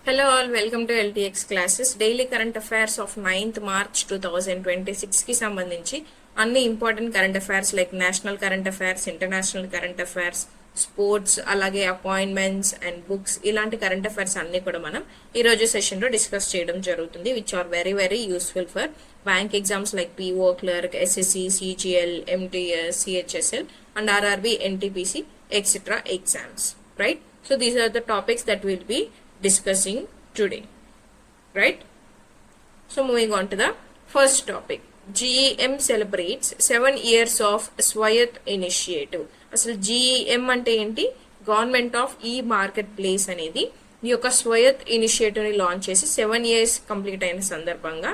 Hello all, welcome to LTX classes. Daily current affairs of 9th March 2026 కి సంబంధించి అన్ని important current affairs like national current affairs, international current affairs, sports, అలాగే appointments and books ఇలాంటి current affairs అన్ని కూడా మనం ఈ రోజు సెషన్ లో డిస్కస్ చేయడం జరుగుతుంది, which are very very useful for bank exams like PO clerk, SSC, CGL, MTS, CHSL and RRB, NTPC etcetera exams, right? So these are the topics that we'll be discussing today, right? So moving on to the first topic. GEM celebrates 7 years of Swayat initiative. అసలు GEM అంటే ఏంటి? Government of ఈ market place అనేది ఈ యొక్క స్వయత్ initiative ని launch చేసి 7 years complete అయిన సందర్భంగా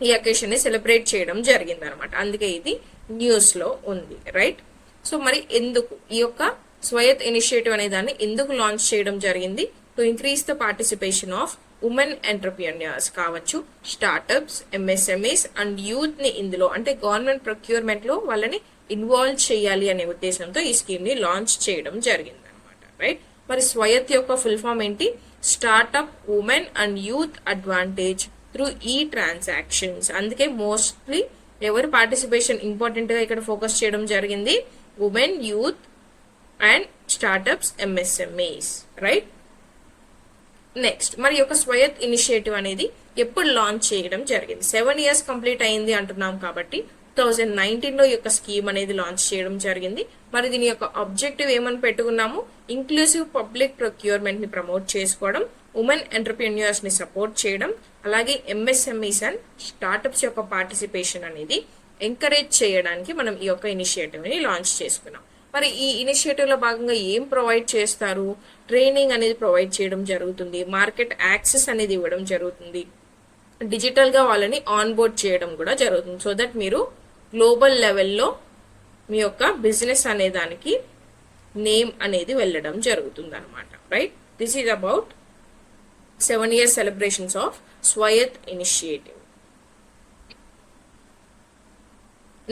ఈ అకేషన్ ని సెలబ్రేట్ చేయడం జరిగింది అనమాట. అందుకే ఇది న్యూస్ లో ఉంది, రైట్? సో మరి ఎందుకు ఈ యొక్క స్వయత్ ఇనిషియేటివ్ అనే దాన్ని ఎందుకు లాంచ్ చేయడం జరిగింది? To increase the participation of women entrepreneurs కావచ్చు, స్టార్టప్స్, ఎంఎస్ఎంఈస్ అండ్ యూత్ ని ఇందులో అంటే గవర్నమెంట్ ప్రొక్యూర్మెంట్ లో వాళ్ళని ఇన్వాల్వ్ చేయాలి అనే ఉద్దేశంతో ఈ స్కీమ్ ని లాంచ్ చేయడం జరిగింది అనమాట, రైట్? మరి స్వయత్ యొక్క ఫుల్ ఫామ్ ఏంటి? Startup women and youth advantage through ఈ ట్రాన్సాక్షన్స్. అందుకే మోస్ట్లీ ఎవరు పార్టిసిపేషన్ ఇంపార్టెంట్ గా ఇక్కడ ఫోకస్ చేయడం జరిగింది? Women, youth and startups, MSMEs, right? Next మరి యొక్క స్వయత్ ఇనిషియేటివ్ అనేది ఎప్పుడు లాంచ్ చేయడం జరిగింది? 7 years కంప్లీట్ అయింది అంటున్నాం కాబట్టి 2019 లో యొక్క స్కీమ్ అనేది లాంచ్ చేయడం జరిగింది. మరి దీని యొక్క ఆబ్జెక్టివ్ ఏమని పెట్టుకున్నాము? ఇంక్లూసివ్ పబ్లిక్ ప్రొక్యూర్మెంట్ ని ప్రమోట్ చేసుకోవడం, ఉమెన్ ఎంటర్ప్రెన్యూర్స్ ని సపోర్ట్ చేయడం, అలాగే ఎంఎస్ఎంఈస్ అండ్ స్టార్టప్స్ యొక్క పార్టిసిపేషన్ అనేది ఎంకరేజ్ చేయడానికి మనం ఈ యొక్క ఇనిషియేటివ్ ని లాంచ్ చేసుకున్నాం. మరి ఈ ఇనిషియేటివ్ లో భాగంగా ఏం ప్రొవైడ్ చేస్తారు? ట్రైనింగ్ అనేది ప్రొవైడ్ చేయడం జరుగుతుంది, మార్కెట్ యాక్సెస్ అనేది ఇవ్వడం జరుగుతుంది, డిజిటల్ గా వాళ్ళని ఆన్ బోర్డ్ చేయడం కూడా జరుగుతుంది, సో దట్ మీరు గ్లోబల్ లెవెల్లో మీ యొక్క బిజినెస్ అనే దానికి నేమ్ అనేది వెళ్ళడం జరుగుతుంది అనమాట, right? This is about 7 years celebrations of Swayatt initiative.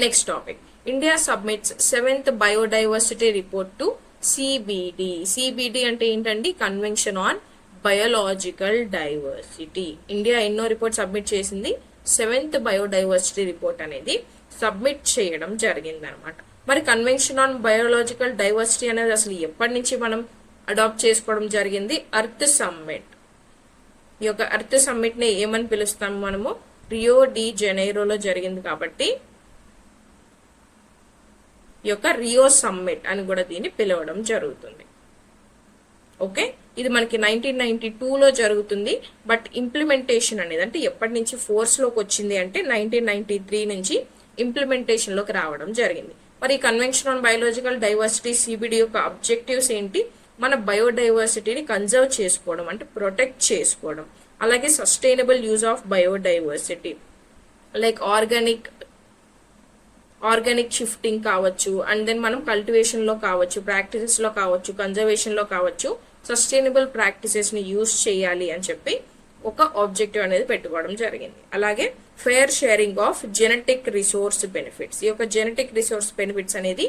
Next topic. India submits 7th biodiversity report to CBD. CBD అంటే ఏంటండి? Convention on biological diversity. India ఎన్నో రిపోర్ట్ సబ్మిట్ చేసింది? 7th బయోడైవర్సిటీ రిపోర్ట్ అనేది సబ్మిట్ చేయడం జరిగింది అనమాట. మరి కన్వెన్షన్ ఆన్ బయోలాజికల్ డైవర్సిటీ అనేది అసలు ఎప్పటి నుంచి మనం అడాప్ట్ చేసుకోవడం జరిగింది? Earth summit. ఈ యొక్క అర్త్ సమ్మిట్ ని ఏమని పిలుస్తాం మనము? రియో డి జెనైరోలో జరిగింది కాబట్టి ఈ యొక్క రియో సమ్మిట్ అని కూడా దీన్ని పిలవడం జరుగుతుంది. ఓకే, ఇది మనకి 1992లో జరుగుతుంది. బట్ ఇంప్లిమెంటేషన్ అనేది అంటే ఎప్పటి నుంచి ఫోర్స్ లోకి వచ్చింది అంటే 1993 నుంచి ఇంప్లిమెంటేషన్ లోకి రావడం జరిగింది. మరి convention on biological diversity CBD యొక్క అబ్జెక్టివ్స్ ఏంటి? మన బయోడైవర్సిటీని కన్జర్వ్ చేసుకోవడం అంటే ప్రొటెక్ట్ చేసుకోవడం, అలాగే sustainable use of biodiversity like organic shifting కావచ్చు, అండ్ దెన్ మనం కల్టివేషన్ లో కావచ్చు, ప్రాక్టీసెస్ లో కావచ్చు, కన్జర్వేషన్ లో కావచ్చు, సస్టైనబుల్ ప్రాక్టీసెస్ ని యూజ్ చేయాలి అని చెప్పి ఒక ఆబ్జెక్టివ్ అనేది పెట్టుకోవడం జరిగింది. అలాగే fair sharing of genetic resource benefits. ఈ యొక్క జెనెటిక్ రిసోర్స్ బెనిఫిట్స్ అనేది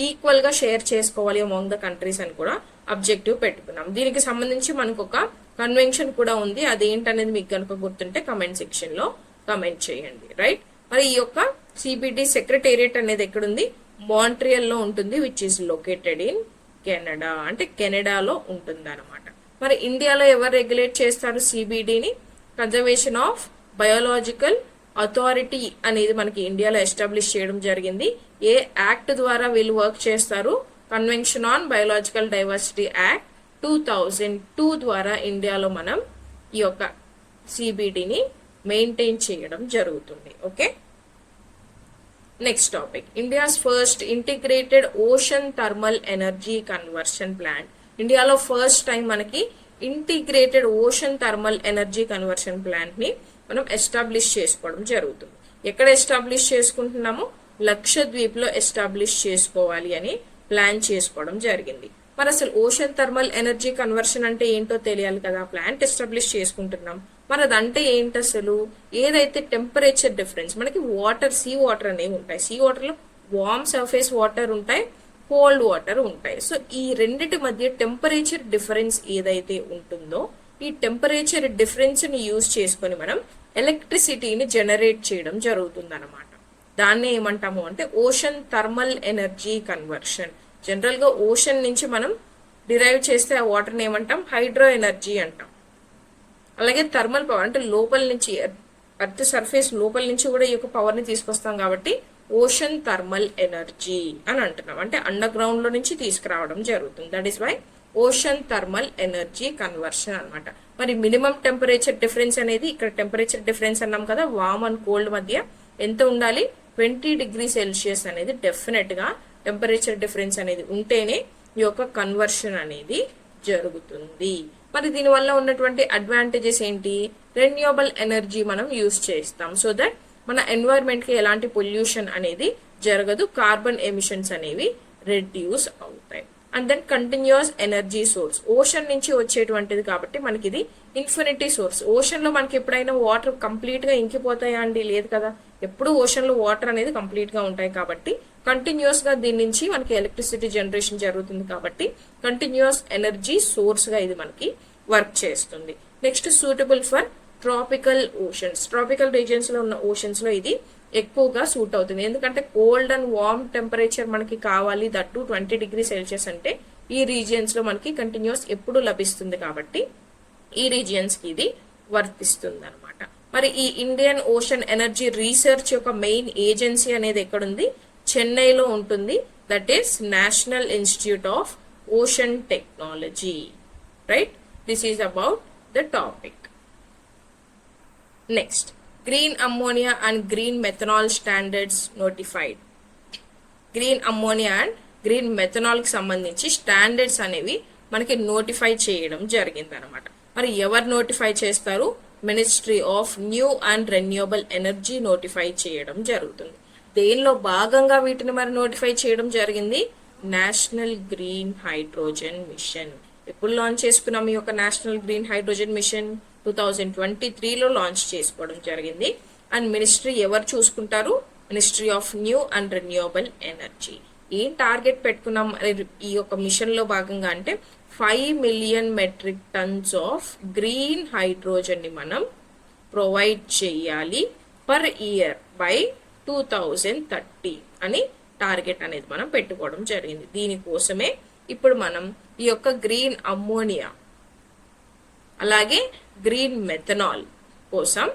ఈక్వల్ గా షేర్ చేసుకోవాలి అమాంగ్ ద కంట్రీస్ అని కూడా అబ్జెక్టివ్ పెట్టుకున్నాం. దీనికి సంబంధించి మనకు ఒక కన్వెన్షన్ కూడా ఉంది, అదేంటనేది మీకు కనుక గుర్తుంటే కమెంట్ సెక్షన్ లో కమెంట్ చేయండి, రైట్? మరి ఈ యొక్క సిబిడి సెక్రటేరియట్ అనేది ఎక్కడుంది? మాంట్రియల్ లో ఉంటుంది, which is located in Canada. అంటే కెనడాలో ఉంటుంది అనమాట. మరి ఇండియాలో ఎవరు రెగ్యులేట్ చేస్తారు సిబిడిని? కన్జర్వేషన్ ఆఫ్ బయోలాజికల్ అథారిటీ అనేది మనకి ఇండియాలో ఎస్టాబ్లిష్ చేయడం జరిగింది. ఏ యాక్ట్ ద్వారా వీళ్ళు వర్క్ చేస్తారు? Convention on biological diversity act 2002 ద్వారా ఇండియాలో మనం ఈ యొక్క సిబిడిని మెయింటైన్ చేయడం జరుగుతుంది. Okay, next topic. India's first integrated ocean thermal energy conversion plant. ఇండియాలో ఫస్ట్ టైం మనకి integrated ocean thermal energy conversion plant ని మనం ఎస్టాబ్లిష్ చేసుకోవడం జరుగుతుంది. ఎక్కడ ఎస్టాబ్లిష్ చేసుకుంటున్నాము? లక్షద్వీప్ లో ఎస్టాబ్లిష్ చేసుకోవాలి అని ప్లాన్ చేసుకోవడం జరిగింది. మరి అసలు ఓషన్ థర్మల్ ఎనర్జీ కన్వర్షన్ అంటే ఏంటో తెలియాలి కదా. ప్లాంట్ ఎస్టాబ్లిష్ చేసుకుంటున్నాం, మరి అదంటే ఏంటి అసలు? ఏదైతే టెంపరేచర్ డిఫరెన్స్ మనకి సీ వాటర్ అనేవి ఉంటాయి. సీ వాటర్ లో వార్మ్ సర్ఫేస్ వాటర్ ఉంటాయి, కోల్డ్ వాటర్ ఉంటాయి. సో ఈ రెండిటి మధ్య టెంపరేచర్ డిఫరెన్స్ ఏదైతే ఉంటుందో ఈ టెంపరేచర్ డిఫరెన్స్ని యూజ్ చేసుకొని మనం ఎలక్ట్రిసిటీని జనరేట్ చేయడం జరుగుతుంది అనమాట. దాన్ని ఏమంటాము అంటే ఓషన్ థర్మల్ ఎనర్జీ కన్వర్షన్. జనరల్గా ఓషన్ నుంచి మనం డిరైవ్ చేస్తే ఆ వాటర్ని ఏమంటాం, హైడ్రో ఎనర్జీ అంటాం. అలాగే థర్మల్ పవర్ అంటే లోపల నుంచి, ఎర్త్ సర్ఫేస్ లోపల నుంచి కూడా ఈ యొక్క పవర్ని తీసుకొస్తాం కాబట్టి ఓషన్ థర్మల్ ఎనర్జీ అని అంటున్నాం. అంటే అండర్ గ్రౌండ్ లో నుంచి తీసుకురావడం జరుగుతుంది. That is why ocean thermal energy conversion అనమాట. మరి మినిమం టెంపరేచర్ డిఫరెన్స్ అనేది, ఇక్కడ టెంపరేచర్ డిఫరెన్స్ అన్నాం కదా, వామ్ అండ్ కోల్డ్ మధ్య ఎంత ఉండాలి, 20 డిగ్రీ సెల్సియస్ అనేది డెఫినెట్ గా టెంపరేచర్ డిఫరెన్స్ అనేది ఉంటేనే ఈ యొక్క కన్వర్షన్ అనేది జరుగుతుంది. మరి దీనివల్ల ఉన్నటువంటి అడ్వాంటేజెస్ ఏంటి, రెన్యూవబుల్ ఎనర్జీ మనం యూజ్ చేస్తాం సో దట్ మన ఎన్వైర్న్మెంట్ కి ఎలాంటి పొల్యూషన్ అనేది జరగదు, కార్బన్ ఎమిషన్స్ అనేవి రెడ్యూస్ అవుతాయి. And then continuous energy source, ocean నుంచి వచ్చేటువంటిది కాబట్టి మనకి ఇది ఇన్ఫినిటీ సోర్స్. ఓషన్ లో మనకి ఎప్పుడైనా వాటర్ కంప్లీట్ గా ఇంకిపోతాయా అండి, లేదు కదా, ఎప్పుడు ఓషన్ లో వాటర్ అనేది కంప్లీట్ గా ఉంటాయి కాబట్టి కంటిన్యూస్ గా దీని నుంచి మనకి ఎలక్ట్రిసిటీ జనరేషన్ జరుగుతుంది కాబట్టి కంటిన్యూస్ ఎనర్జీ సోర్స్ గా ఇది మనకి వర్క్ చేస్తుంది. Next suitable for tropical oceans, tropical regions లో ఉన్న ఓషన్స్ లో ఇది ఎక్కువగా సూట్ అవుతుంది. ఎందుకంటే కోల్డ్ అండ్ వార్మ్ టెంపరేచర్ మనకి కావాలి, దట్టు 20 డిగ్రీ సెల్సియస్ అంటే ఈ రీజియన్స్ లో మనకి కంటిన్యూస్ ఎప్పుడు లభిస్తుంది కాబట్టి ఈ రీజియన్స్ కి ఇది వర్తిస్తుంది అనమాట. మరి ఈ ఇండియన్ ఓషన్ ఎనర్జీ రీసెర్చ్ యొక్క మెయిన్ ఏజెన్సీ అనేది ఎక్కడుంది, చెన్నైలో ఉంటుంది. That is national institute of ocean technology. Right, this is about the topic. Next, green ammonia and green methanol standards notified. Green ammonia and green methanol కి సంబంధించి standards అనేవి మనకి notify చేయడం జరిగింది అనమాట. మరి ఎవరు నోటిఫై చేస్తారు, ministry of new and renewable energy notify చేయడం జరుగుతుంది. దేనిలో భాగంగా వీటిని మరి నోటిఫై చేయడం జరిగింది, నేషనల్ గ్రీన్ హైడ్రోజన్ మిషన్. ఎప్పుడు లాంచ్ చేసుకున్నాం ఈ యొక్క నేషనల్ గ్రీన్ హైడ్రోజన్ మిషన్, 2023లో లాంచ్ చేసుకోవడం జరిగింది. అండ్ మినిస్ట్రీ ఎవరు చూసుకుంటారు, ministry of new and renewable energy. ఏం టార్గెట్ పెట్టుకున్నాం ఈ యొక్క మిషన్ లో భాగంగా అంటే 5 million metric tons of green hydrogen ని మనం ప్రొవైడ్ చేయాలి పర్ ఇయర్ బై 2030 అని టార్గెట్ అనేది మనం పెట్టుకోవడం జరిగింది. దీనికోసమే ఇప్పుడు మనం ఈ యొక్క గ్రీన్ అమ్మోనియా అలాగే గ్రీన్ మెథనాల్ కోసం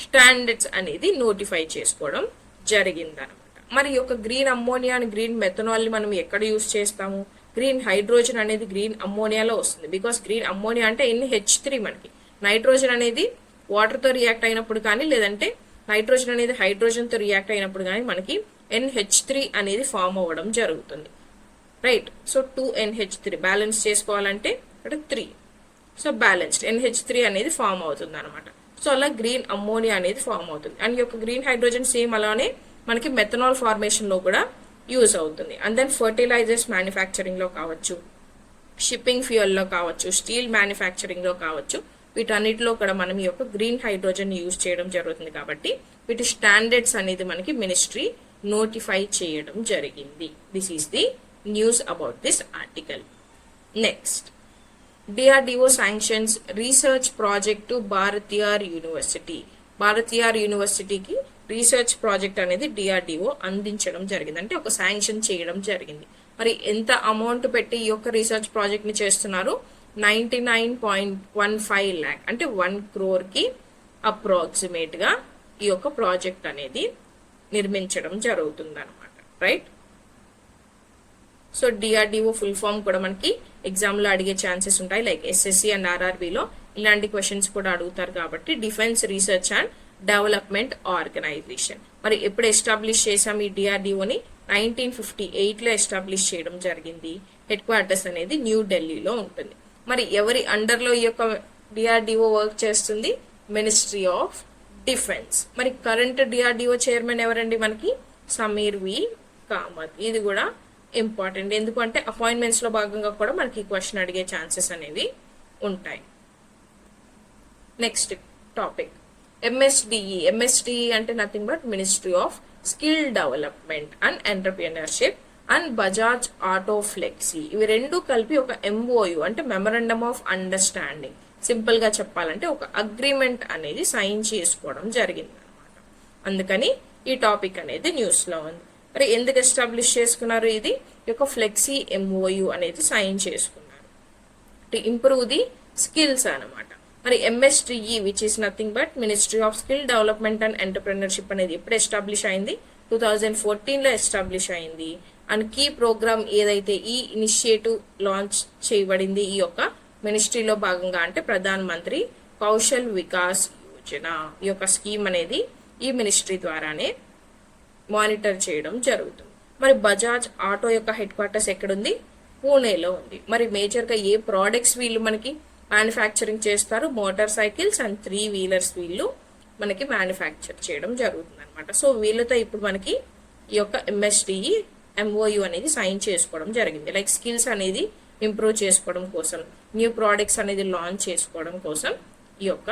స్టాండర్డ్స్ అనేది నోటిఫై చేసుకోవడం జరిగిందనమాట. మరి ఈ యొక్క green ammonia and green methanol ని మనం ఎక్కడ యూజ్ చేస్తాము, గ్రీన్ హైడ్రోజన్ అనేది గ్రీన్ అమ్మోనియాలో వస్తుంది. బికాస్ గ్రీన్ అమ్మోనియా అంటే NH3, మనకి నైట్రోజన్ అనేది వాటర్ తో రియాక్ట్ అయినప్పుడు కానీ లేదంటే నైట్రోజన్ అనేది హైడ్రోజన్ తో రియాక్ట్ అయినప్పుడు కానీ మనకి NH3 అనేది ఫామ్ అవ్వడం జరుగుతుంది. రైట్, సో 2NH3 బ్యాలెన్స్ చేసుకోవాలంటే ఇక్కడ 3, సో బ్యాలెన్స్డ్ NH3 అనేది ఫామ్ అవుతుంది అనమాట. సో అలా గ్రీన్ అమ్మోనియా అనేది ఫామ్ అవుతుంది. అండ్ ఈ యొక్క గ్రీన్ హైడ్రోజన్ సేమ్ అలానే మనకి మెథనాల్ ఫార్మేషన్ లో కూడా యూజ్ అవుతుంది. అండ్ దెన్ ఫర్టిలైజర్స్ మ్యానుఫ్యాక్చరింగ్ లో కావచ్చు, షిప్పింగ్ ఫ్యూయల్ లో కావచ్చు, స్టీల్ మ్యానుఫ్యాక్చరింగ్ లో కావచ్చు, వీటన్నిటిలో కూడా మనం ఈ యొక్క గ్రీన్ హైడ్రోజన్ యూజ్ చేయడం జరుగుతుంది. కాబట్టి వీటి స్టాండర్డ్స్ అనేది మనకి మినిస్ట్రీ నోటిఫై చేయడం జరిగింది. This is the news about this article. Next, DRDO sanctions research project to Bharathiyar university. Bharathiyar యూనివర్సిటీకి రీసెర్చ్ ప్రాజెక్ట్ అనేది DRDO అందించడం జరిగింది, అంటే ఒక శాంక్షన్ చేయడం జరిగింది. మరి ఎంత అమౌంట్ పెట్టి ఈ యొక్క రీసెర్చ్ ప్రాజెక్ట్ ని చేస్తున్నారు, 99.15 lakh అంటే 1 crore కి అప్రాక్సిమేట్ గా ఈ యొక్క ప్రాజెక్ట్ అనేది నిర్మించడం జరుగుతుంది అనమాట. Right, so DRDO full form కూడా మనకి ఎగ్జామ్ లో అడిగే ఛాన్సెస్ ఉంటాయి. లైక్ SSC అండ్ RRB లో ఇలాంటి క్వశ్చన్స్ కూడా అడుగుతారు. కాబట్టి defence research and development organisation. మరి ఎప్పుడు ఎస్టాబ్లిష్ చేసాం ఈ DRDOని, 1958 లో ఎస్టాబ్లిష్ చేయడం జరిగింది. హెడ్ క్వార్టర్స్ అనేది న్యూ ఢిల్లీలో ఉంటుంది. మరి ఎవరి అండర్ లో ఈ యొక్క DRDO వర్క్ చేస్తుంది, మినిస్ట్రీ ఆఫ్ డిఫెన్స్. మరి కరెంట్ DRDO చైర్మన్ ఎవరండి, మనకి సమీర్ వి కామత్. ఇది కూడా ఇంపార్టెంట్, ఎందుకంటే అపాయింట్మెంట్స్ లో భాగంగా కూడా మనకి క్వశ్చన్ అడిగే ఛాన్సెస్ అనేవి ఉంటాయి. నెక్స్ట్ టాపిక్, MSDE అంటే nothing but ministry of skill development and entrepreneurship and Bajaj auto flexi. ఇవి రెండు కలిపి ఒక MOU అంటే మెమరాండమ్ ఆఫ్ అండర్స్టాండింగ్, సింపుల్ గా చెప్పాలంటే ఒక అగ్రిమెంట్ అనేది సైన్ చేసుకోవడం జరిగింది అనమాట. అందుకని ఈ టాపిక్ అనేది న్యూస్ లో ఉంది. మరి ఎందుకు ఎస్టాబ్లిష్ చేసుకున్నారు? ఇది ఒక ఫ్లెక్సీ MOU అనేది సైన్ చేసుకున్నారు టు ఇంప్రూవ్ ది స్కిల్స్ అనమాట. మరి MSDE which is nothing but ministry of skill development and entrepreneurship అనేది ఎప్పుడు ఎస్టాబ్లిష్ అయింది? 2014 లో ఎస్టాబ్లిష్ అయింది. అండ్ కీ ప్రోగ్రామ్ ఏదైతే ఈ ఇనిషియేటివ్ లాంచ్ చేయబడింది ఈ యొక్క మినిస్ట్రీలో భాగంగా అంటే ప్రధాన్ మంత్రి కౌశల్ వికాస్ యోజన. ఈ యొక్క స్కీమ్ అనేది ఈ మినిస్ట్రీ ద్వారానే మానిటర్ చేయడం జరుగుతుంది. మరి బజాజ్ ఆటో యొక్క హెడ్ క్వార్టర్స్ ఎక్కడుంది? పూణేలో ఉంది. మరి మేజర్ గా ఏ ప్రోడక్ట్స్ వీళ్ళు మనకి మ్యానుఫ్యాక్చరింగ్ చేస్తారు? మోటార్ సైకిల్స్ అండ్ 3 వీలర్స్ వీళ్ళు మనకి మ్యానుఫ్యాక్చర్ చేయడం జరుగుతుంది అనమాట. సో వీళ్ళతో ఇప్పుడు మనకి ఈ యొక్క MSDE MOU అనేది సైన్ చేసుకోవడం జరిగింది. లైక్ స్కిల్స్ అనేది ఇంప్రూవ్ చేసుకోవడం కోసం, న్యూ ప్రోడక్ట్స్ అనేది లాంచ్ చేసుకోవడం కోసం ఈ యొక్క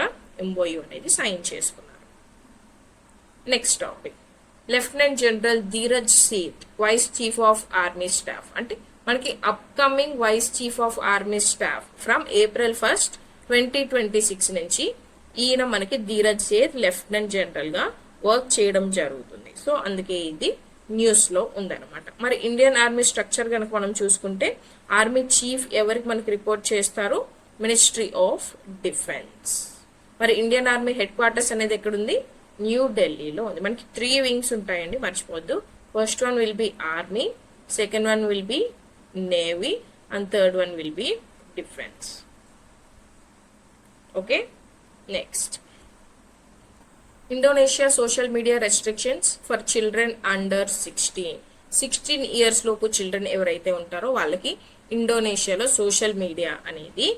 MOU అనేది సైన్ చేసుకున్నారు. Next topic, Lieutenant General Dheeraj Seth vice chief of army staff. అంటే మనకి upcoming vice chief of army staff from April 1, 2026 నుంచి ఈయన మనకి ధీరజ్ సేథ్ లెఫ్టినెంట్ జనరల్ గా వర్క్ చేయడం జరుగుతుంది. సో అందుకే ఇది న్యూస్ లో ఉందన్నమాట. మరి ఇండియన్ ఆర్మీ స్ట్రక్చర్ కనుక మనం చూసుకుంటే ఆర్మీ చీఫ్ ఎవరికి మనకి రిపోర్ట్ చేస్తారు? Ministry of defence. మరి ఇండియన్ ఆర్మీ హెడ్ క్వార్టర్స్ అనేది ఎక్కడుంది? న్యూ ఢిల్లీలో ఉంది. మనకి 3 వింగ్స్ ఉంటాయండి, మర్చిపోద్దు. First one will be army, second one will be navy and third one will be defence. Okay, next, Indonesia social media restrictions for children under 16 years లోపు children ఎవరైతే ఉంటారో వాళ్ళకి ఇండోనేషియాలో సోషల్ మీడియా అనేది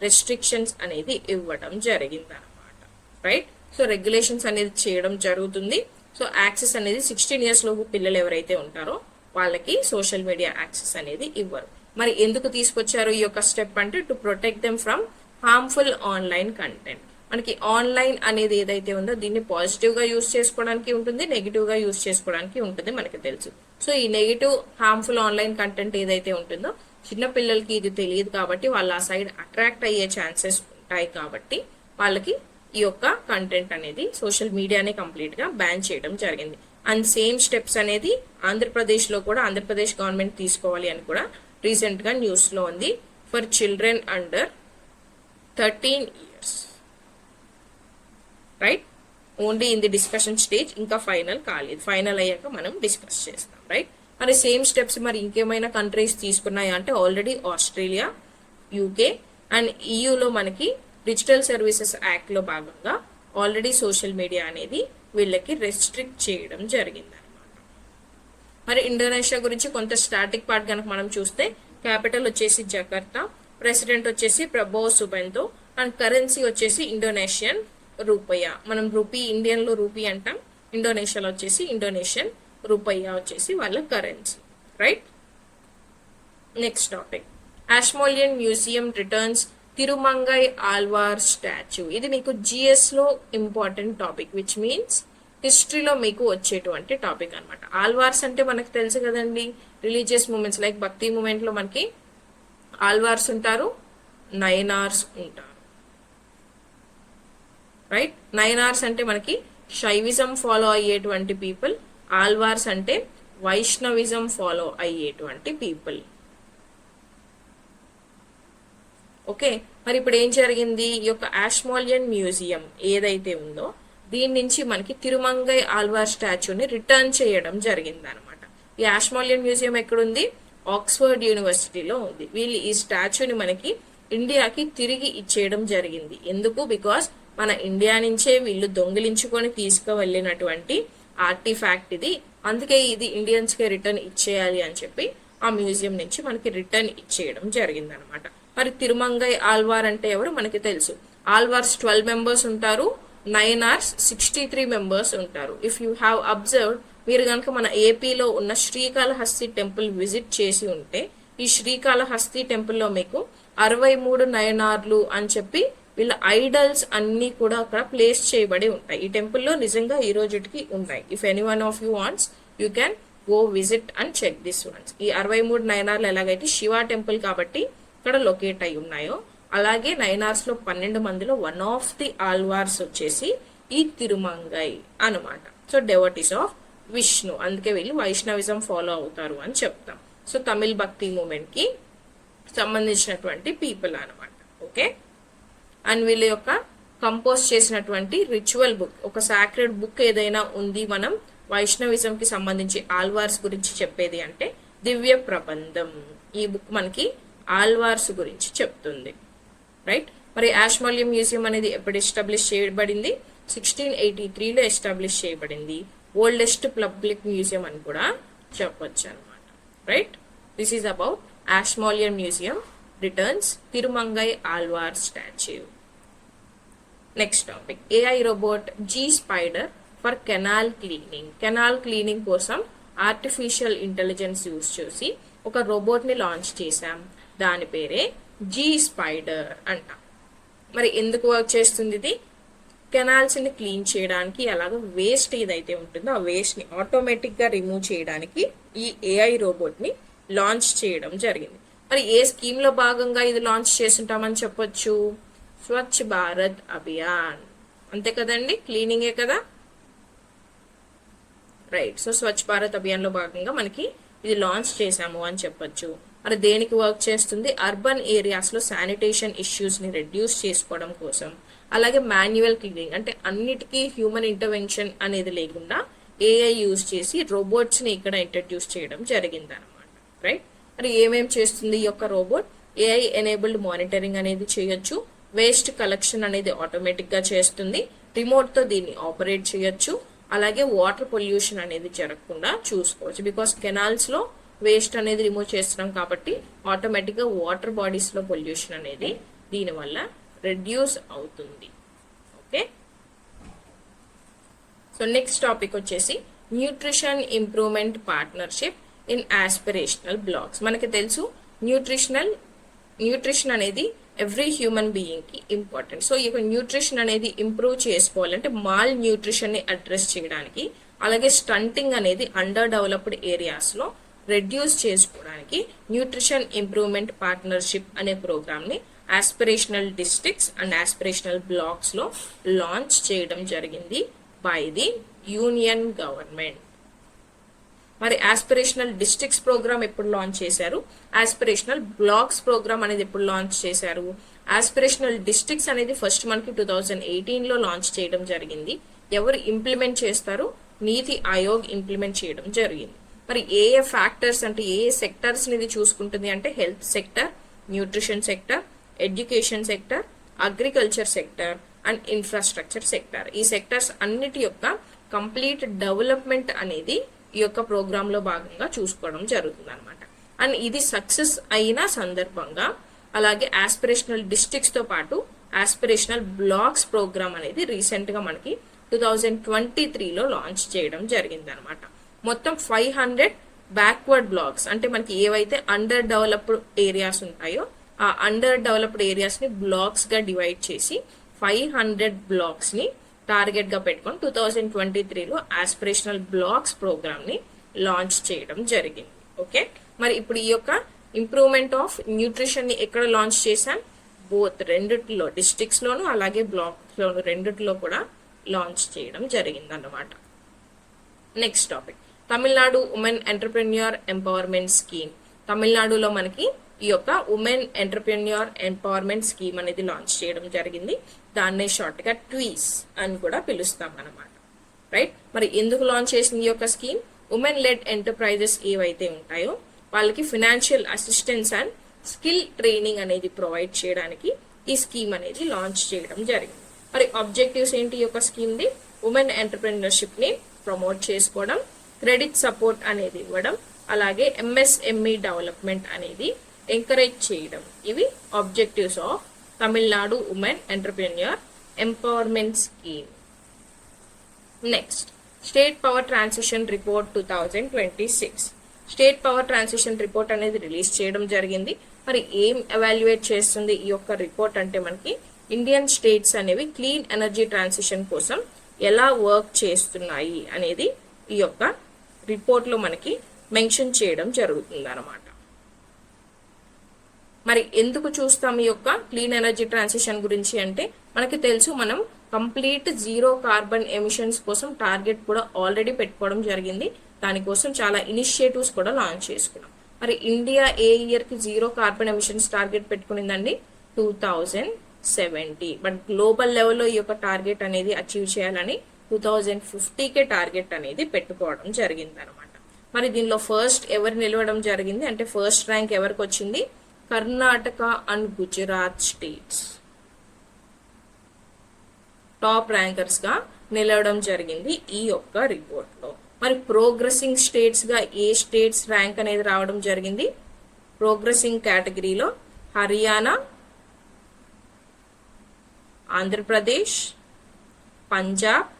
రెస్ట్రిక్షన్స్ అనేది ఇవ్వడం జరిగింది అనమాట. రైట్, సో రెగ్యులేషన్స్ అనేది చేయడం జరుగుతుంది. సో యాక్సెస్ అనేది 16 ఇయర్స్ లోపు పిల్లలు ఎవరైతే ఉంటారో వాళ్ళకి సోషల్ మీడియా యాక్సెస్ అనేది ఇవ్వరు. మరి ఎందుకు తీసుకొచ్చారు ఈ యొక్క స్టెప్ అంటే to protect them from harmful online content. మనకి ఆన్లైన్ అనేది ఏదైతే ఉందో దీన్ని పాజిటివ్ గా యూజ్ చేసుకోవడానికి ఉంటుంది, నెగిటివ్ గా యూజ్ చేసుకోవడానికి ఉంటుంది, మనకి తెలుసు. సో ఈ నెగిటివ్ హార్మ్ఫుల్ ఆన్లైన్ కంటెంట్ ఏదైతే ఉంటుందో చిన్న పిల్లలకి ఇది తెలియదు కాబట్టి వాళ్ళ ఆ సైడ్ అట్రాక్ట్ అయ్యే ఛాన్సెస్ ఉంటాయి కాబట్టి వాళ్ళకి ఈ యొక్క కంటెంట్ అనేది సోషల్ మీడియానే కంప్లీట్ గా బ్యాన్ చేయడం జరిగింది. అండ్ సేమ్ స్టెప్స్ అనేది ఆంధ్రప్రదేశ్ లో కూడా ఆంధ్రప్రదేశ్ గవర్నమెంట్ తీసుకోవాలి అని కూడా రీసెంట్ గా న్యూస్ లో ఉంది for children under 13 years. Right, only in the discussion stage, ఇంకా ఫైనల్ కాలేదు. ఫైనల్ అయ్యాక మనం డిస్కస్ చేస్తాం. రైట్, మరి సేమ్ స్టెప్స్ మరి ఇంకేమైనా కంట్రీస్ తీసుకున్నాయా అంటే ఆల్రెడీ ఆస్ట్రేలియా, UK అండ్ EUలో మనకి డిజిటల్ సర్వీసెస్ యాక్ట్ లో భాగంగా ఆల్రెడీ సోషల్ మీడియా అనేది వీళ్ళకి రెస్ట్రిక్ట్ చేయడం జరిగింది అనమాట. మరి ఇండోనేషియా గురించి కొంత స్టాటిక్ పార్ట్ కనుక మనం చూస్తే క్యాపిటల్ వచ్చేసి జకర్తా, ప్రెసిడెంట్ వచ్చేసి ప్రభోవ్ సుబెంతో అండ్ కరెన్సీ వచ్చేసి ఇండోనేషియన్ రూపయ్య. మనం రూపీ, ఇండియన్ లో రూపీ అంటాం, ఇండోనేషియాలో వచ్చేసి ఇండోనేషియన్ రూపయ్య వచ్చేసి వాళ్ళ కరెన్సీ. Right, next topic, Ashmolean museum returns Thirumangai Alvar statue. ఇది మీకు GS లో ఇంపార్టెంట్ టాపిక్, విచ్ మీన్స్ హిస్టరీలో మీకు వచ్చేటువంటి టాపిక్ అనమాట. ఆల్వార్స్ అంటే మనకు తెలుసు కదండి, రిలీజియస్ మూమెంట్స్ లైక్ భక్తి మూమెంట్ లో మనకి ఆల్వార్స్ ఉంటారు, నయనార్స్ ఉంటారు. రైట్, నయనార్స్ అంటే మనకి శైవిజం ఫాలో అయ్యేటువంటి పీపుల్, ఆల్వార్స్ అంటే వైష్ణవిజం ఫాలో అయ్యేటువంటి పీపుల్. ఓకే, మరి ఇప్పుడు ఏం జరిగింది? ఈ యొక్క ఆష్మోలియన్ మ్యూజియం ఏదైతే ఉందో దీని నుంచి మనకి తిరుమంగై ఆల్వార్ స్టాచ్యూని రిటర్న్ చేయడం జరిగింది అనమాట. ఈ ఆష్మోలియన్ మ్యూజియం ఎక్కడుంది? ఆక్స్ఫర్డ్ యూనివర్సిటీలో ఉంది. వీళ్ళు ఈ స్టాచ్యూని మనకి ఇండియాకి తిరిగి ఇచ్చేయడం జరిగింది. ఎందుకు? బికాస్ మన ఇండియా నుంచే వీళ్ళు దొంగిలించుకొని తీసుకువెళ్ళినటువంటి ఆర్టిఫాక్ట్ ఇది, అందుకే ఇది ఇండియన్స్ కి రిటర్న్ ఇచ్చేయాలి అని చెప్పి ఆ మ్యూజియం నుంచి మనకి రిటర్న్ ఇచ్చేయడం జరిగింది అనమాట. మరి తిరుమంగై ఆల్వార్ అంటే ఎవరు మనకి తెలుసు. ఆల్వార్స్ 12 మెంబర్స్ ఉంటారు, నయనార్స్ 63 మెంబర్స్ ఉంటారు. ఇఫ్ యూ హ్యావ్ అబ్జర్వ్డ్, మీరు కనుక మన ఏపీలో ఉన్న శ్రీకాళహస్తి టెంపుల్ విజిట్ చేసి ఉంటే ఈ శ్రీకాళహస్తి టెంపుల్లో మీకు 63 నయనార్లు అని చెప్పి వీళ్ళ ఐడల్స్ అన్ని కూడా అక్కడ ప్లేస్ చేయబడి ఉంటాయి. ఈ టెంపుల్లో నిజంగా ఈ రోజుకి ఉన్నాయి. If any one of you wants, you can go visit and check this ones. ఈ 63 నయనార్లు ఎలాగైతే శివ టెంపుల్ కాబట్టి ఇక్కడ లొకేట్ అయి ఉన్నాయో, అలాగే నయనార్స్ లో 12 మందిలో వన్ ఆఫ్ ది ఆల్వార్స్ వచ్చేసి ఈ తిరుమంగై అనమాట. సో డెవోటీస్ ఆఫ్ విష్ణు, అందుకే వీళ్ళు వైష్ణవిజం ఫాలో అవుతారు అని చెప్తాం. సో తమిళ్ భక్తి మూమెంట్ కి సంబంధించినటువంటి పీపుల్ అనమాట. ఓకే, అండ్ వీళ్ళ యొక్క కంపోజ్ చేసినటువంటి రిచువల్ బుక్, ఒక సాక్రెడ్ బుక్ ఏదైనా ఉంది మనం వైష్ణవిజం కి సంబంధించి ఆల్వార్స్ గురించి చెప్పేది అంటే దివ్య ప్రబంధం. ఈ బుక్ మనకి ఆల్వార్స్ గురించి చెప్తుంది, రైట్. మరి ఆష్మాల్యం మ్యూజియం అనేది ఎప్పుడు ఎస్టాబ్లిష్ చేయబడింది? 1683లో ఎస్టాబ్లిష్ చేయబడింది. ఓల్డెస్ట్ పబ్లిక్ మ్యూజియం అని కూడా చెప్పొచ్చు అనమాట, right. This is about Ashmolean museum returns Thirumangai Alvar statue. Next topic, AI robot G spider for canal cleaning. Canal cleaning కోసం ఆర్టిఫిషియల్ ఇంటెలిజెన్స్ యూజ్ చేసి ఒక రోబోట్ ని లాంచ్ చేశాం. దాని పేరే జీ స్పైడర్ అంట. మరి ఎందుకు వర్క్ చేస్తుంది ఇది? కెనాల్స్ ని క్లీన్ చేయడానికి, అలాగే వేస్ట్ ఏదైతే ఉంటుందో ఆ వేస్ట్ ని ఆటోమేటిక్ గా రిమూవ్ చేయడానికి ఈ ఏఐ రోబోట్ ని లాంచ్ చేయడం జరిగింది. మరి ఏ స్కీమ్ లో భాగంగా ఇది లాంచ్ చేస్తుంటామని చెప్పొచ్చు? స్వచ్ఛ భారత్ అభియాన్, అంతే కదండి, క్లీనింగే కదా, రైట్. సో స్వచ్ఛ భారత్ అభియాన్ లో భాగంగా మనకి ఇది లాంచ్ చేశాము అని చెప్పొచ్చు. మరి దేనికి వర్క్ చేస్తుంది? అర్బన్ ఏరియాస్ లో శానిటేషన్ ఇష్యూస్ ని రెడ్యూస్ చేసుకోవడం కోసం, అలాగే మాన్యువల్ క్లీనింగ్ అంటే అన్నిటికీ హ్యూమన్ ఇంటర్వెన్షన్ అనేది లేకుండా ఏఐ యూజ్ చేసి రోబోట్స్ ని ఇక్కడ ఇంట్రడ్యూస్ చేయడం జరిగింది అనమాట, రైట్. మరి ఏమేం చేస్తుంది ఈ యొక్క రోబోట్? ఏఐ ఎనేబుల్డ్ మానిటరింగ్ అనేది చేయొచ్చు, వేస్ట్ కలెక్షన్ అనేది ఆటోమేటిక్ గా చేస్తుంది, రిమోట్ తో దీన్ని ఆపరేట్ చేయొచ్చు, అలాగే వాటర్ పొల్యూషన్ అనేది జరగకుండా చూసుకోవచ్చు. బికాస్ కెనాల్స్ లో వేస్ట్ అనేది రిమూవ్ చేస్తున్నాం కాబట్టి ఆటోమేటిక్ గా వాటర్ బాడీస్ లో పొల్యూషన్ అనేది దీనివల్ల రెడ్యూస్ అవుతుంది. ఓకే, సో నెక్స్ట్ టాపిక్ వచ్చేసి nutrition improvement partnership in aspirational blocks. మనకి తెలుసు న్యూట్రిషన్ అనేది ఎవ్రీ హ్యూమన్ బీయింగ్ కి ఇంపార్టెంట్. సో ఈ యొక్క న్యూట్రిషన్ అనేది ఇంప్రూవ్ చేసుకోవాలంటే మాల్ న్యూట్రిషన్ ని అడ్రస్ చేయడానికి, అలాగే స్టంటింగ్ అనేది అండర్ డెవలప్డ్ ఏరియాస్ లో రెడ్యూస్ చేసుకోవడానికి న్యూట్రిషన్ ఇంప్రూవ్మెంట్ పార్ట్నర్షిప్ అనే ప్రోగ్రామ్ ని aspirational districts and aspirational blocks లో లాంచ్ చేయడం జరిగింది బై ది యూనియన్ గవర్నమెంట్. మరి ఆస్పిరేషనల్ డిస్ట్రిక్ట్స్ ప్రోగ్రామ్ ఎప్పుడు లాంచ్ చేశారు? ఆస్పిరేషనల్ బ్లాక్స్ ప్రోగ్రామ్ అనేది ఎప్పుడు లాంచ్ చేశారు? ఆస్పిరేషనల్ డిస్ట్రిక్ట్స్ అనేది ఫస్ట్ మనకి 2018 లో లాంచ్ చేయడం జరిగింది. ఎవరు ఇంప్లిమెంట్ చేస్తారు? నీతి ఆయోగ్ ఇంప్లిమెంట్ చేయడం జరిగింది. మరి ఏ ఏ ఫ్యాక్టర్స్ అంటే ఏ ఏ సెక్టర్స్ ని చూసుకుంటుంది అంటే health sector, nutrition sector, education sector, agriculture sector and infrastructure sector. ఈ సెక్టర్స్ అన్నిటి యొక్క కంప్లీట్ డెవలప్మెంట్ అనేది ఈ యొక్క ప్రోగ్రామ్ లో భాగంగా చూసుకోవడం జరుగుతుంది అనమాట. అండ్ ఇది సక్సెస్ అయిన సందర్భంగా అలాగే ఆస్పిరేషనల్ డిస్ట్రిక్ట్స్ తో పాటు ఆస్పిరేషనల్ బ్లాక్స్ ప్రోగ్రామ్ అనేది రీసెంట్ గా మనకి 2023లో లాంచ్ చేయడం జరిగింది అనమాట. మొత్తం 500 బ్యాక్వర్డ్ బ్లాక్స్ అంటే మనకి ఏవైతే అండర్ డెవలప్డ్ ఏరియాస్ ఉంటాయో ఆ అండర్ డెవలప్డ్ ఏరియాస్ ని బ్లాక్స్ గా డివైడ్ చేసి 500 బ్లాక్స్ ని టార్గెట్ గా పెట్టుకొని 2023లో ఆస్పిరేషనల్ బ్లాక్స్ ప్రోగ్రామ్ ని లాంచ్ చేయడం జరిగింది. ఓకే, మరి ఇప్పుడు ఈ యొక్క ఇంప్రూవ్మెంట్ ఆఫ్ న్యూట్రిషన్ ని ఎక్కడ లాంచ్ చేశాం? బోత్ రెండిట్లో, డిస్ట్రిక్ట్స్ లోను అలాగే బ్లాక్స్ లోను రెండిట్లో కూడా లాంచ్ చేయడం జరిగింది అన్నమాట. Next topic, Tamil Nadu women entrepreneur empowerment scheme. తమిళనాడులో మనకి ఈ యొక్క ఉమెన్ ఎంటర్ప్రెన్యూర్ ఎంపవర్మెంట్ స్కీమ్ అనేది లాంచ్ చేయడం జరిగింది. దాన్నే షార్ట్ గా ట్వీస్ అని కూడా పిలుస్తాం అనమాట, రైట్. మరి ఎందుకు లాంచ్ చేసింది ఈ యొక్క స్కీమ్? ఉమెన్ లెడ్ ఎంటర్ప్రైజెస్ ఏవైతే ఉంటాయో వాళ్ళకి financial assistance and skill training అనేది ప్రొవైడ్ చేయడానికి ఈ స్కీమ్ అనేది లాంచ్ చేయడం జరిగింది. మరి ఆబ్జెక్టివ్స్ ఏంటి ఈ యొక్క స్కీమ్ ది? ఉమెన్ ఎంటర్ప్రెన్యూర్షిప్ ని ప్రమోట్ చేసుకోవడం, క్రెడిట్ సపోర్ట్ అనేది ఇవ్వడం, అలాగే ఎంఎస్ఎంఈ డెవలప్మెంట్ అనేది ఎంకరేజ్ చేయడం. ఇవి objectives of Tamil Nadu women entrepreneur empowerment scheme. Next, state power transition report 2026. State power transition report అనేది రిలీజ్ చేయడం జరిగింది. మరి ఏం ఎవాల్యుయేట్ చేస్తుంది ఈ యొక్క రిపోర్ట్ అంటే మనకి ఇండియన్ స్టేట్స్ అనేవి క్లీన్ ఎనర్జీ ట్రాన్సిషన్ కోసం ఎలా వర్క్ చేస్తున్నాయి అనేది ఈ యొక్క రిపోర్ట్లో మనకి మెన్షన్ చేయడం జరుగుతుంది అనమాట. మరి ఎందుకు చూస్తాం ఈ యొక్క క్లీన్ ఎనర్జీ ట్రాన్సిషన్ గురించి అంటే మనకి తెలుసు మనం కంప్లీట్ జీరో కార్బన్ ఎమిషన్స్ కోసం టార్గెట్ కూడా ఆల్రెడీ పెట్టుకోవడం జరిగింది. దానికోసం చాలా ఇనిషియేటివ్స్ కూడా లాంచ్ చేసుకున్నాం. మరి ఇండియా ఏ ఇయర్ కి జీరో కార్బన్ ఎమిషన్స్ టార్గెట్ పెట్టుకునిందండి? 2070. బట్ గ్లోబల్ లెవెల్లో ఈ యొక్క టార్గెట్ అనేది అచీవ్ చేయాలని 2050కే టార్గెట్ అనేది పెట్టుకోవడం జరిగింది అనమాట. మరి దీనిలో ఫస్ట్ ఎవరు నిలవడం జరిగింది అంటే ఫస్ట్ ర్యాంక్ ఎవరికి వచ్చింది? Karnataka and Gujarat states top rankers గా నిలవడం జరిగింది ఈ యొక్క రిపోర్ట్ లో. మరి ప్రోగ్రెసింగ్ స్టేట్స్ గా ఏ స్టేట్స్ ర్యాంక్ అనేది రావడం జరిగింది? ప్రోగ్రెసింగ్ కేటగిరీలో హర్యానా, ఆంధ్రప్రదేశ్, పంజాబ్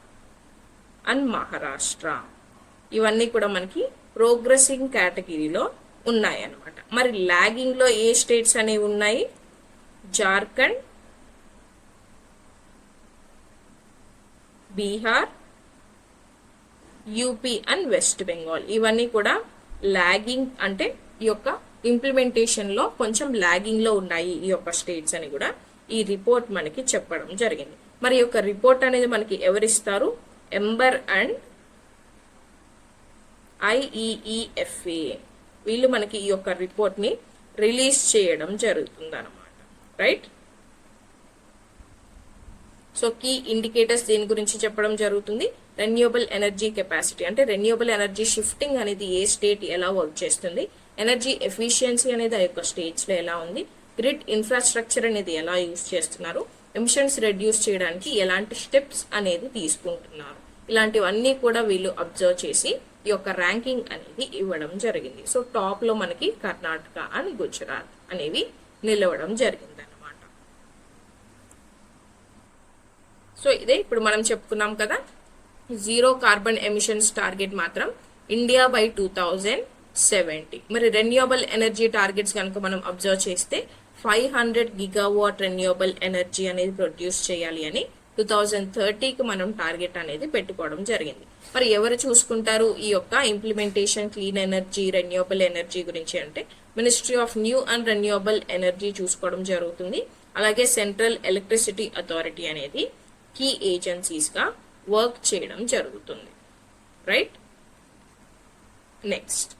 అండ్ మహారాష్ట్ర ఇవన్నీ కూడా మనకి ప్రోగ్రెసింగ్ కేటగిరీలో ఉన్నాయి అన్నమాట. మరి లాగింగ్ లో ఏ స్టేట్స్ అనేవి ఉన్నాయి? Jharkhand, Bihar, UP and west Bengal ఇవన్నీ కూడా లాగింగ్ అంటే ఈ యొక్క ఇంప్లిమెంటేషన్ లో కొంచెం లాగింగ్ లో ఉన్నాయి ఈ యొక్క స్టేట్స్ అని కూడా ఈ రిపోర్ట్ మనకి చెప్పడం జరిగింది. మరి ఈ యొక్క రిపోర్ట్ అనేది మనకి ఎవరిస్తారు? ఎంబర్ అండ్ IEEFA వీళ్ళు మనకి ఈ యొక్క రిపోర్ట్ ని రిలీజ్ చేయడం జరుగుతుంది అనమాట. రైట్. సో కీ ఇండికేటర్స్ దీని గురించి చెప్పడం జరుగుతుంది. రెన్యూవబుల్ ఎనర్జీ కెపాసిటీ అంటే రెన్యూవబుల్ ఎనర్జీ షిఫ్టింగ్ అనేది ఏ స్టేట్ ఎలా వర్క్ చేస్తుంది, ఎనర్జీ ఎఫిషియన్సీ అనేది ఆ యొక్క స్టేట్స్ లో ఎలా ఉంది, గ్రిడ్ ఇన్ఫ్రాస్ట్రక్చర్ అనేది ఎలా యూజ్ చేస్తున్నారు, ఎమిషన్స్ రెడ్యూస్ చేయడానికి ఎలాంటి స్టెప్స్ అనేది తీసుకుంటున్నారు, ఇలాంటివన్నీ కూడా వీళ్ళు అబ్జర్వ్ చేసి ఈ యొక్క ర్యాంకింగ్ అనేది ఇవ్వడం జరిగింది. సో టాప్ లో మనకి కర్ణాటక అండ్ గుజరాత్ అనేవి నిలవడం జరిగింది అనమాట. సో ఇదే ఇప్పుడు మనం చెప్పుకున్నాం కదా, జీరో కార్బన్ ఎమిషన్స్ టార్గెట్ మాత్రం ఇండియా బై 2070. మరి రెన్యూవబుల్ ఎనర్జీ టార్గెట్స్ కనుక మనం అబ్జర్వ్ చేస్తే 500 గిగావాట్ రెన్యూవబుల్ ఎనర్జీ అనేది ప్రొడ్యూస్ చేయాలి అని 2030కి మనం టార్గెట్ అనేది పెట్టుకోవడం జరిగింది. మరి ఎవరు చూసుకుంటారు ఈ యొక్క implementation clean energy renewable energy గురించి అంటే ministry of new and renewable energy చూసుకోవడం జరుగుతుంది. అలాగే సెంట్రల్ ఎలక్ట్రిసిటీ అథారిటీ అనేది కీ ఏజెన్సీస్ గా వర్క్ చేయడం జరుగుతుంది. Right. Next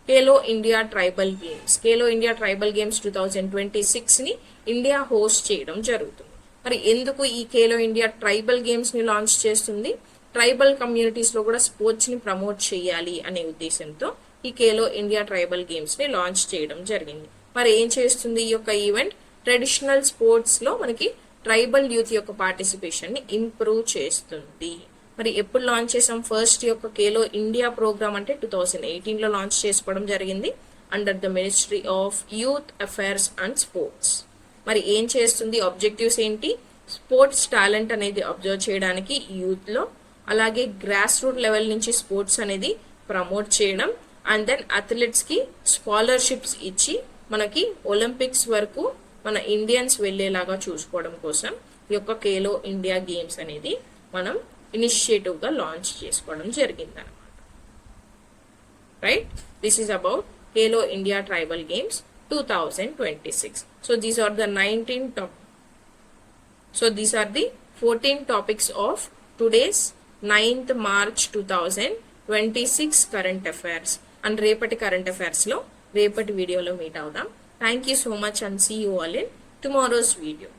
Khelo India tribal games. Khelo India tribal games 2026 ని ఇండియా హోస్ట్ చేయడం జరుగుతుంది. మరి ఎందుకు ఈ ఖేలో ఇండియా ట్రైబల్ గేమ్స్ ని లాంచ్ చేస్తుంది? ట్రైబల్ కమ్యూనిటీస్ లో కూడా స్పోర్ట్స్ ని ప్రమోట్ చేయాలి అనే ఉద్దేశంతో ఈ ఖేలో ఇండియా ట్రైబల్ గేమ్స్ ని లాంచ్ చేయడం జరిగింది. మరి ఏం చేస్తుంది ఈ యొక్క ఈవెంట్? ట్రెడిషనల్ స్పోర్ట్స్ లో మనకి ట్రైబల్ యూత్ యొక్క పార్టిసిపేషన్ ని ఇంప్రూవ్ చేస్తుంది. మరి ఎప్పుడు లాంచ్ చేసాం? ఫస్ట్ యొక్క ఖేలో ఇండియా ప్రోగ్రామ్ అంటే 2018 లో లాంచ్ చేసుకోవడం జరిగింది under the ministry of youth affairs and sports. మరి ఏం చేస్తుంది? ఆబ్జెక్టివ్స్ ఏంటి? స్పోర్ట్స్ టాలెంట్ అనేది అబ్జర్వ్ చేయడానికి యూత్ లో, అలాగే గ్రాస్ రూట్ లెవెల్ నుంచి స్పోర్ట్స్ అనేది ప్రమోట్ చేయడం, అండ్ దెన్ అథ్లెట్స్ కి స్కాలర్షిప్స్ ఇచ్చి మనకి ఒలింపిక్స్ వరకు మన ఇండియన్స్ వెళ్లేలాగా చూసుకోవడం కోసం ఈ యొక్క ఖేలో ఇండియా గేమ్స్ అనేది మనం ఇనిషియేటివ్ గా లాంచ్ చేసుకోవడం జరిగింది అనమాట. Right. This is about Khelo India tribal games 2026. So these are the 14 topics of today's 9th March 2026 current affairs. And రేపటి current affairs లో రేపటి వీడియోలో మీట్ అవుదాం. Thank you so much and see you all in tomorrow's video.